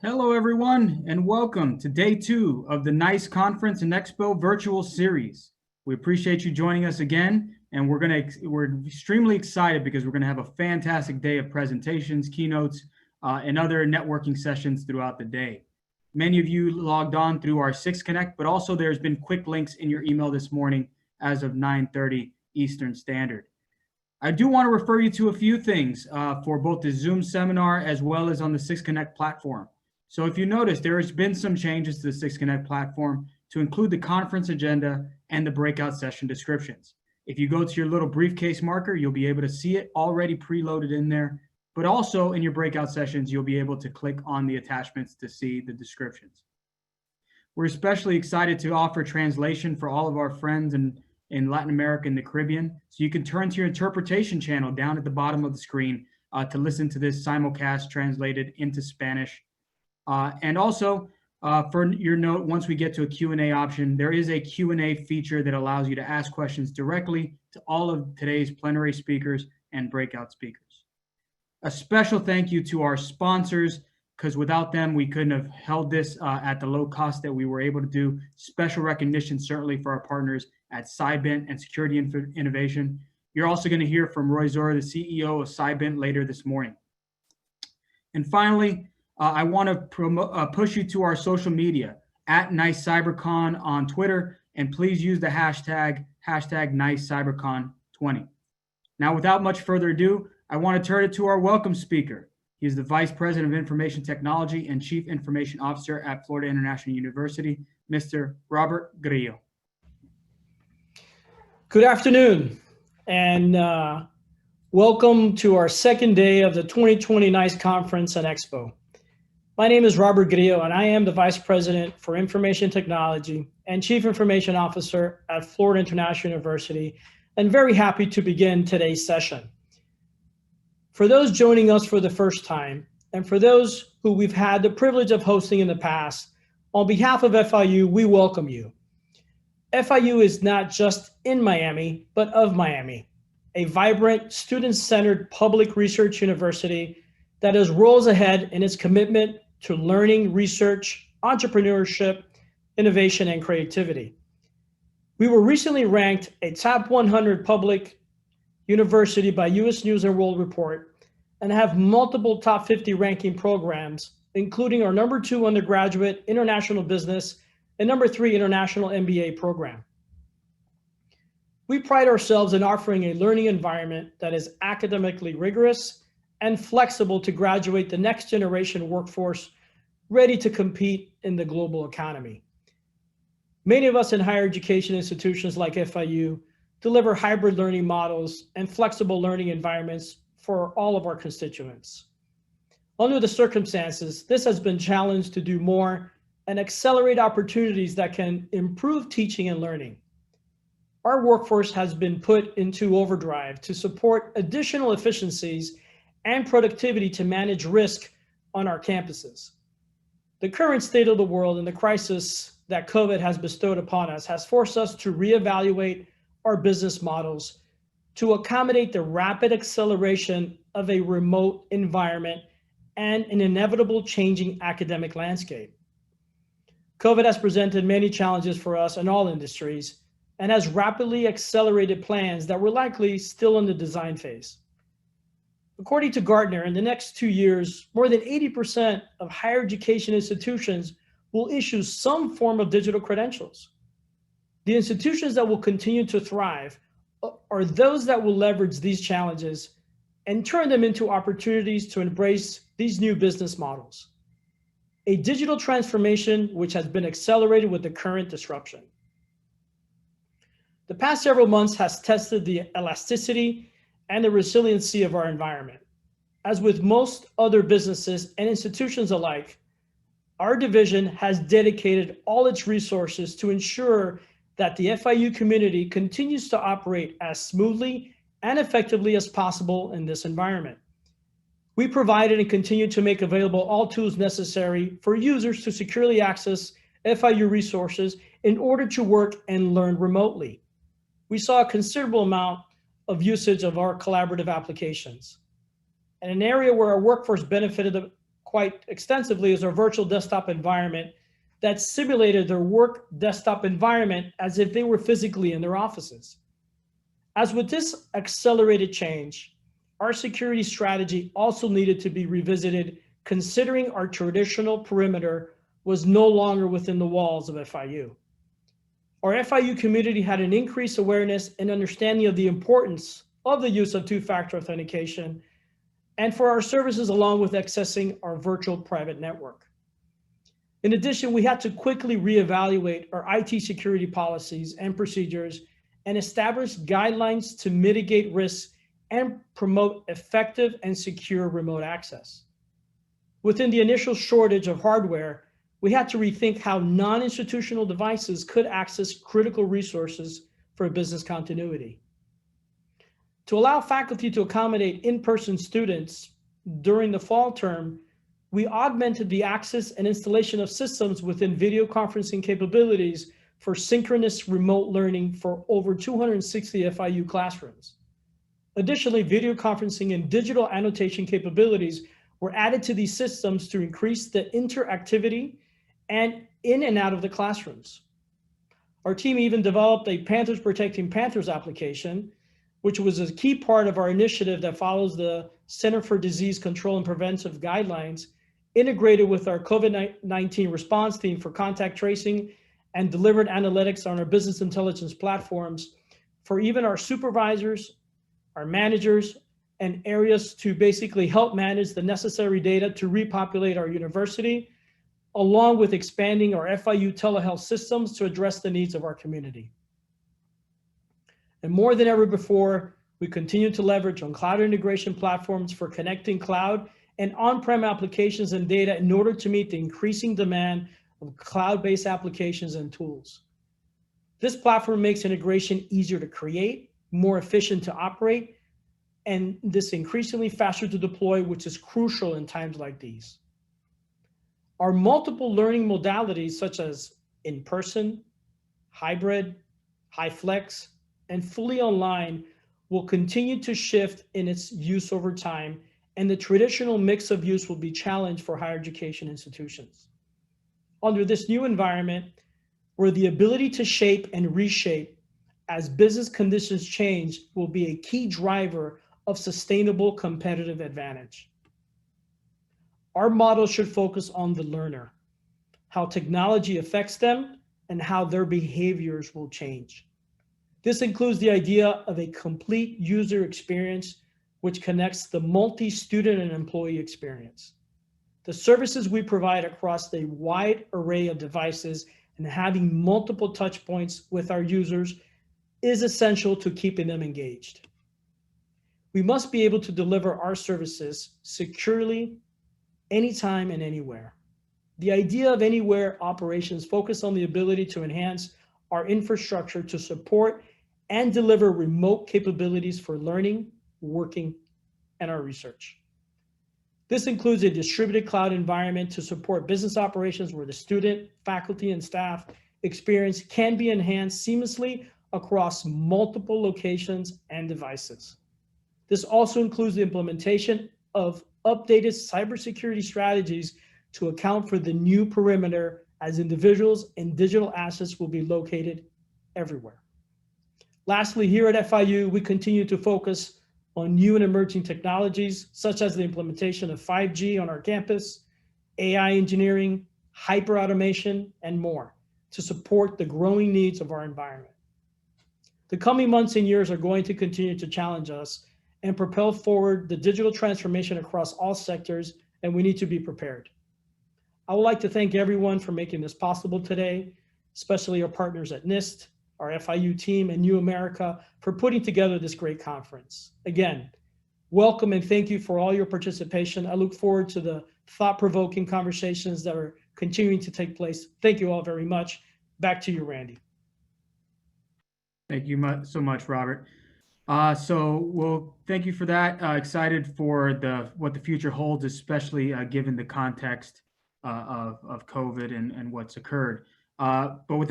Hello, everyone, and welcome to day 2 of the NICE Conference and Expo virtual series. We appreciate you joining us again, and we're extremely excited because we're gonna have a fantastic day of presentations, keynotes, and other networking sessions throughout the day. Many of you logged on through our 6 Connect, but also there's been quick links in your email this morning as of 9:30 Eastern Standard. I do want to refer you to a few things for both the Zoom seminar as well as on the 6 Connect platform. So if you notice, there has been some changes to the 6 Connect platform to include the conference agenda and the breakout session descriptions. If you go to your little briefcase marker, you'll be able to see it already preloaded in there, but also in your breakout sessions, you'll be able to click on the attachments to see the descriptions. We're especially excited to offer translation for all of our friends in Latin America and the Caribbean. So you can turn to your interpretation channel down at the bottom of the screen to listen to this simulcast translated into Spanish. And also, for your note, once we get to a Q&A option, there is a Q&A feature that allows you to ask questions directly to all of today's plenary speakers and breakout speakers. A special thank you to our sponsors, because without them, we couldn't have held this at the low cost that we were able to do. Special recognition, certainly, for our partners at Cybint and Security Innovation. You're also going to hear from Roy Zora, the CEO of Cybint, later this morning. And finally, I want to push you to our social media, at NICE CyberCon on Twitter, and please use the hashtag NICE CyberCon 20. Now, without much further ado, I want to turn it to our welcome speaker. He is the Vice President of Information Technology and Chief Information Officer at Florida International University, Mr. Robert Grillo. Good afternoon, and welcome to our second day of the 2020 NICE Conference and Expo. My name is Robert Grillo, and I am the Vice President for Information Technology and Chief Information Officer at Florida International University, and very happy to begin today's session. For those joining us for the first time, and for those who we've had the privilege of hosting in the past, on behalf of FIU, we welcome you. FIU is not just in Miami, but of Miami, a vibrant, student-centered public research university that is worlds ahead in its commitment to learning, research, entrepreneurship, innovation, and creativity. We were recently ranked a top 100 public university by US News and World Report and have multiple top 50 ranking programs, including our #2 undergraduate international business and #3 international MBA program. We pride ourselves in offering a learning environment that is academically rigorous and flexible to graduate the next generation workforce ready to compete in the global economy. Many of us in higher education institutions like FIU deliver hybrid learning models and flexible learning environments for all of our constituents. Under the circumstances, this has been challenged to do more and accelerate opportunities that can improve teaching and learning. Our workforce has been put into overdrive to support additional efficiencies and productivity to manage risk on our campuses. The current state of the world and the crisis that COVID has bestowed upon us has forced us to reevaluate our business models to accommodate the rapid acceleration of a remote environment and an inevitable changing academic landscape. COVID has presented many challenges for us in all industries and has rapidly accelerated plans that were likely still in the design phase. According to Gartner, in the next 2 years, more than 80% of higher education institutions will issue some form of digital credentials. The institutions that will continue to thrive are those that will leverage these challenges and turn them into opportunities to embrace these new business models. A digital transformation which has been accelerated with the current disruption. The past several months has tested the elasticity and the resiliency of our environment. As with most other businesses and institutions alike, our division has dedicated all its resources to ensure that the FIU community continues to operate as smoothly and effectively as possible in this environment. We provided and continue to make available all tools necessary for users to securely access FIU resources in order to work and learn remotely. We saw a considerable amount of usage of our collaborative applications. And an area where our workforce benefited quite extensively is our virtual desktop environment that simulated their work desktop environment as if they were physically in their offices. As with this accelerated change, our security strategy also needed to be revisited, considering our traditional perimeter was no longer within the walls of FIU. Our FIU community had an increased awareness and understanding of the importance of the use of two-factor authentication and for our services along with accessing our virtual private network. In addition, we had to quickly reevaluate our IT security policies and procedures and establish guidelines to mitigate risks and promote effective and secure remote access. Within the initial shortage of hardware, we had to rethink how non-institutional devices could access critical resources for business continuity. To allow faculty to accommodate in-person students during the fall term, we augmented the access and installation of systems within video conferencing capabilities for synchronous remote learning for over 260 FIU classrooms. Additionally, video conferencing and digital annotation capabilities were added to these systems to increase the interactivity and in and out of the classrooms. Our team even developed a Panthers Protecting Panthers application, which was a key part of our initiative that follows the Center for Disease Control and Preventive guidelines, integrated with our COVID-19 response team for contact tracing and delivered analytics on our business intelligence platforms for even our supervisors, our managers, and areas to basically help manage the necessary data to repopulate our university, along with expanding our FIU telehealth systems to address the needs of our community. And more than ever before, we continue to leverage on cloud integration platforms for connecting cloud and on-prem applications and data in order to meet the increasing demand of cloud-based applications and tools. This platform makes integration easier to create, more efficient to operate, and this increasingly faster to deploy, which is crucial in times like these. Our multiple learning modalities, such as in-person, hybrid, high flex, and fully online, will continue to shift in its use over time, and the traditional mix of use will be challenged for higher education institutions. Under this new environment, where the ability to shape and reshape as business conditions change will be a key driver of sustainable competitive advantage. Our model should focus on the learner, how technology affects them, and how their behaviors will change. This includes the idea of a complete user experience which connects the multi-student and employee experience. The services we provide across a wide array of devices and having multiple touch points with our users is essential to keeping them engaged. We must be able to deliver our services securely, anytime and anywhere. The idea of anywhere operations focus on the ability to enhance our infrastructure to support and deliver remote capabilities for learning, working, and our research. This includes a distributed cloud environment to support business operations where the student, faculty, and staff experience can be enhanced seamlessly across multiple locations and devices. This also includes the implementation of updated cybersecurity strategies to account for the new perimeter, as individuals and digital assets will be located everywhere. Lastly, here at FIU, we continue to focus on new and emerging technologies, such as the implementation of 5G on our campus, AI engineering, hyper-automation, and more, to support the growing needs of our environment. The coming months and years are going to continue to challenge us and propel forward the digital transformation across all sectors, and we need to be prepared. I would like to thank everyone for making this possible today, especially our partners at NIST, our FIU team, and New America for putting together this great conference. Again, welcome and thank you for all your participation. I look forward to the thought-provoking conversations that are continuing to take place. Thank you all very much. Back to you, Randy. Thank you so much, Robert. Well, thank you for that. Excited for what the future holds, especially given the context of COVID and what's occurred. But without